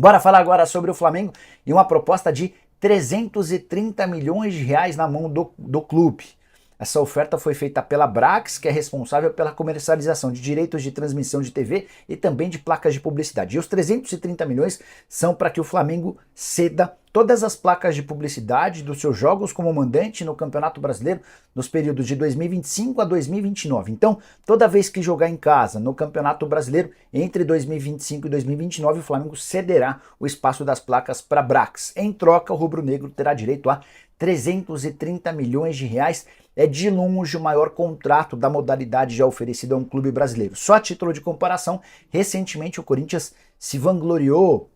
Bora falar agora sobre o Flamengo e uma proposta de 330 milhões de reais na mão do clube. Essa oferta foi feita pela Brax, que é responsável pela comercialização de direitos de transmissão de TV e também de placas de publicidade. E os 330 milhões são para que o Flamengo ceda todas as placas de publicidade dos seus jogos como mandante no Campeonato Brasileiro nos períodos de 2025 a 2029. Então, toda vez que jogar em casa no Campeonato Brasileiro entre 2025 e 2029, o Flamengo cederá o espaço das placas para a Brax. Em troca, o rubro-negro terá direito a 330 milhões de reais. É de longe o maior contrato da modalidade já oferecido a um clube brasileiro. Só a título de comparação, recentemente o Corinthians se vangloriou,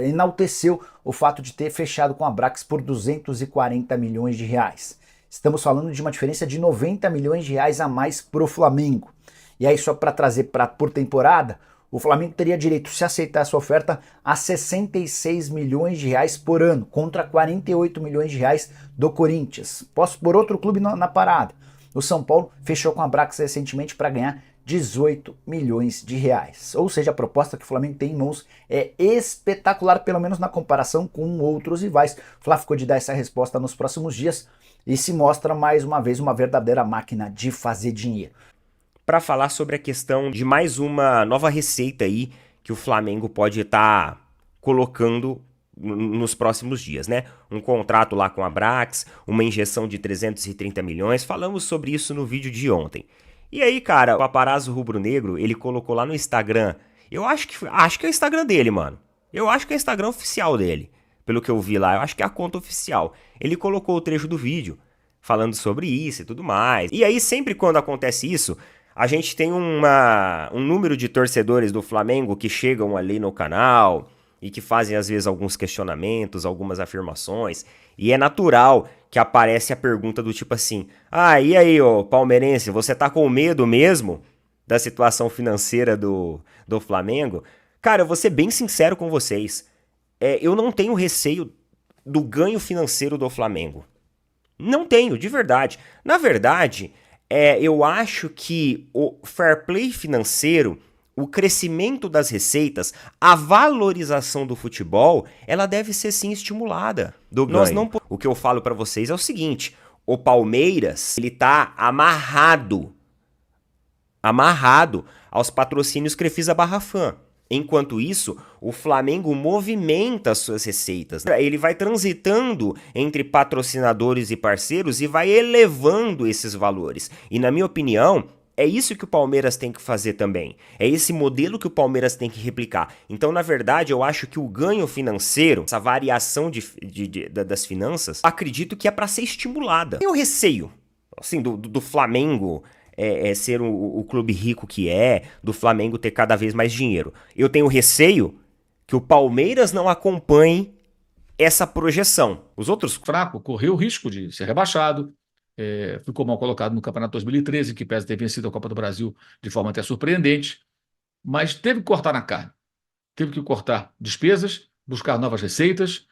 enalteceu o fato de ter fechado com a Brax por 240 milhões de reais. Estamos falando de uma diferença de 90 milhões de reais a mais para o Flamengo. E aí, só para trazer por temporada, o Flamengo teria direito, se aceitar essa oferta, a 66 milhões de reais por ano, contra 48 milhões de reais do Corinthians. Posso pôr outro clube na parada. O São Paulo fechou com a Brax recentemente para ganhar 18 milhões de reais. Ou seja, a proposta que o Flamengo tem em mãos é espetacular, pelo menos na comparação com outros rivais. O Flá ficou de dar essa resposta nos próximos dias e se mostra mais uma vez uma verdadeira máquina de fazer dinheiro. Para falar sobre a questão de mais uma nova receita aí que o Flamengo pode estar colocando nos próximos dias, né? Um contrato lá com a Brax, uma injeção de 330 milhões, falamos sobre isso no vídeo de ontem. E aí, cara, o paparazzo rubro-negro, ele colocou lá no Instagram, acho que é o Instagram dele, mano. Eu acho que é o Instagram oficial dele, pelo que eu vi lá, eu acho que é a conta oficial. Ele colocou o trecho do vídeo, falando sobre isso e tudo mais. E aí, sempre quando acontece isso, a gente tem um número de torcedores do Flamengo que chegam ali no canal e que fazem às vezes alguns questionamentos, algumas afirmações, e é natural que aparece a pergunta do tipo assim: ah, e aí, ô palmeirense, você tá com medo mesmo da situação financeira do Flamengo? Cara, eu vou ser bem sincero com vocês, eu não tenho receio do ganho financeiro do Flamengo. Não tenho, de verdade. Na verdade, eu acho que o fair play financeiro, o crescimento das receitas, a valorização do futebol, ela deve ser sim estimulada. O que eu falo pra vocês é o seguinte: o Palmeiras, ele tá amarrado aos patrocínios Crefisa Barrafã. Enquanto isso, o Flamengo movimenta as suas receitas. Ele vai transitando entre patrocinadores e parceiros e vai elevando esses valores. E na minha opinião, é isso que o Palmeiras tem que fazer também. É esse modelo que o Palmeiras tem que replicar. Então, na verdade, eu acho que o ganho financeiro, essa variação das finanças, acredito que é para ser estimulada. Tem o receio, assim, do Flamengo ser o clube rico que do Flamengo ter cada vez mais dinheiro. Eu tenho receio que o Palmeiras não acompanhe essa projeção. Os outros... Fraco, correu o risco de ser rebaixado, ficou mal colocado no Campeonato 2013, que pese ter vencido a Copa do Brasil de forma até surpreendente, mas teve que cortar na carne. Teve que cortar despesas, buscar novas receitas,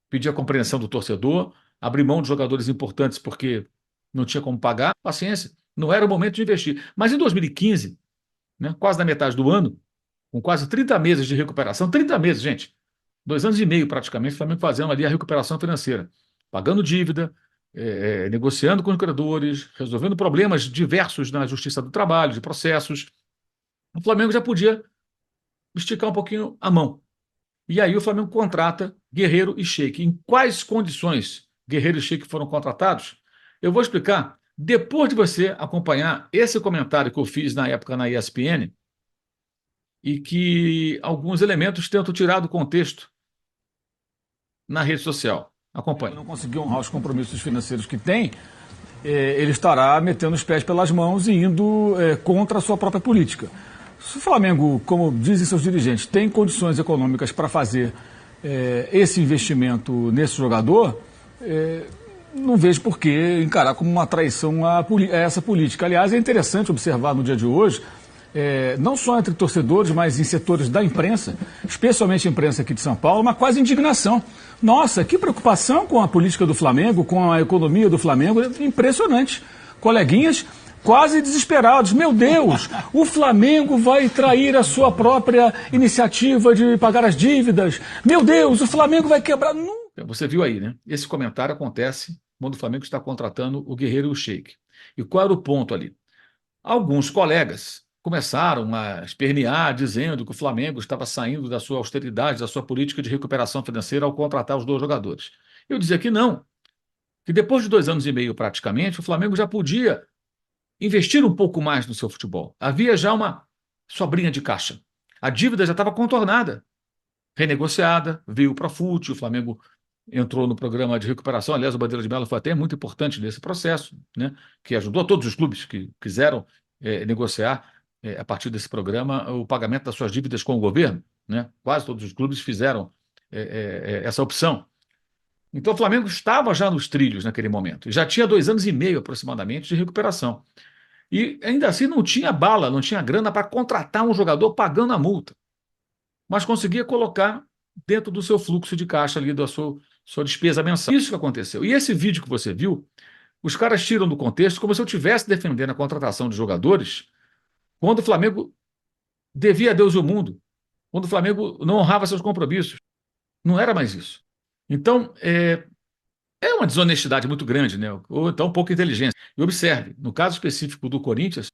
pedir a compreensão do torcedor, abrir mão de jogadores importantes porque não tinha como pagar. Paciência. Não era o momento de investir. Mas em 2015, né, quase na metade do ano, com quase 30 meses de recuperação, 30 meses, gente, 2 anos e meio praticamente, o Flamengo fazendo ali a recuperação financeira, pagando dívida, negociando com os credores, resolvendo problemas diversos na Justiça do Trabalho, de processos. O Flamengo já podia esticar um pouquinho a mão. E aí o Flamengo contrata Guerreiro e Sheik. Em quais condições Guerreiro e Sheik foram contratados? Eu vou explicar depois de você acompanhar esse comentário que eu fiz na época na ESPN e que alguns elementos tentam tirar do contexto na rede social. Acompanhe. Não conseguiu honrar os compromissos financeiros que tem, ele estará metendo os pés pelas mãos e indo contra a sua própria política. Se o Flamengo, como dizem seus dirigentes, tem condições econômicas para fazer esse investimento nesse jogador, não vejo por que encarar como uma traição a essa política. Aliás, é interessante observar no dia de hoje, não só entre torcedores, mas em setores da imprensa, especialmente a imprensa aqui de São Paulo, uma quase indignação. Nossa, que preocupação com a política do Flamengo, com a economia do Flamengo, impressionante. Coleguinhas quase desesperados. Meu Deus, o Flamengo vai trair a sua própria iniciativa de pagar as dívidas. Meu Deus, o Flamengo vai quebrar. Você viu aí, né? Esse comentário acontece quando o Flamengo está contratando o Guerreiro e o Sheik. E qual era o ponto ali? Alguns colegas começaram a espernear, dizendo que o Flamengo estava saindo da sua austeridade, da sua política de recuperação financeira ao contratar os dois jogadores. Eu dizia que não, que depois de 2 anos e meio praticamente, o Flamengo já podia investir um pouco mais no seu futebol. Havia já uma sobrinha de caixa. A dívida já estava contornada, renegociada, veio para a FUT, o Flamengo entrou no programa de recuperação. Aliás, o Bandeira de Melo foi até muito importante nesse processo, né, que ajudou todos os clubes que quiseram negociar a partir desse programa o pagamento das suas dívidas com o governo, né? Quase todos os clubes fizeram essa opção. Então o Flamengo estava já nos trilhos naquele momento, já tinha 2 anos e meio aproximadamente de recuperação. E ainda assim não tinha bala, não tinha grana para contratar um jogador pagando a multa, mas conseguia colocar dentro do seu fluxo de caixa ali, da sua despesa mensal. Isso que aconteceu. E esse vídeo que você viu, os caras tiram do contexto como se eu estivesse defendendo a contratação de jogadores quando o Flamengo devia a Deus e o mundo, quando o Flamengo não honrava seus compromissos. Não era mais isso. Então, é uma desonestidade muito grande, né? Ou então pouca inteligência. E observe, no caso específico do Corinthians,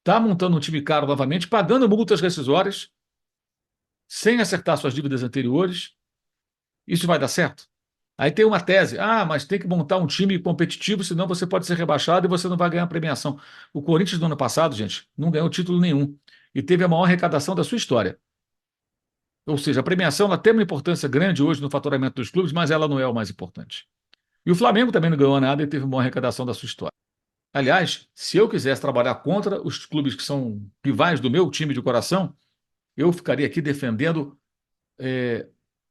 está montando um time caro novamente, pagando multas rescisórias, sem acertar suas dívidas anteriores. Isso vai dar certo? Aí tem uma tese, mas tem que montar um time competitivo, senão você pode ser rebaixado e você não vai ganhar premiação. O Corinthians no ano passado, gente, não ganhou título nenhum e teve a maior arrecadação da sua história. Ou seja, a premiação ela tem uma importância grande hoje no faturamento dos clubes, mas ela não é o mais importante. E o Flamengo também não ganhou nada e teve uma arrecadação da sua história. Aliás, se eu quisesse trabalhar contra os clubes que são rivais do meu time de coração, eu ficaria aqui defendendo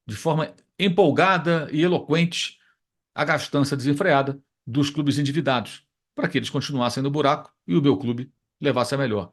de forma empolgada e eloquente a gastança desenfreada dos clubes endividados, para que eles continuassem no buraco e o meu clube levasse a melhor.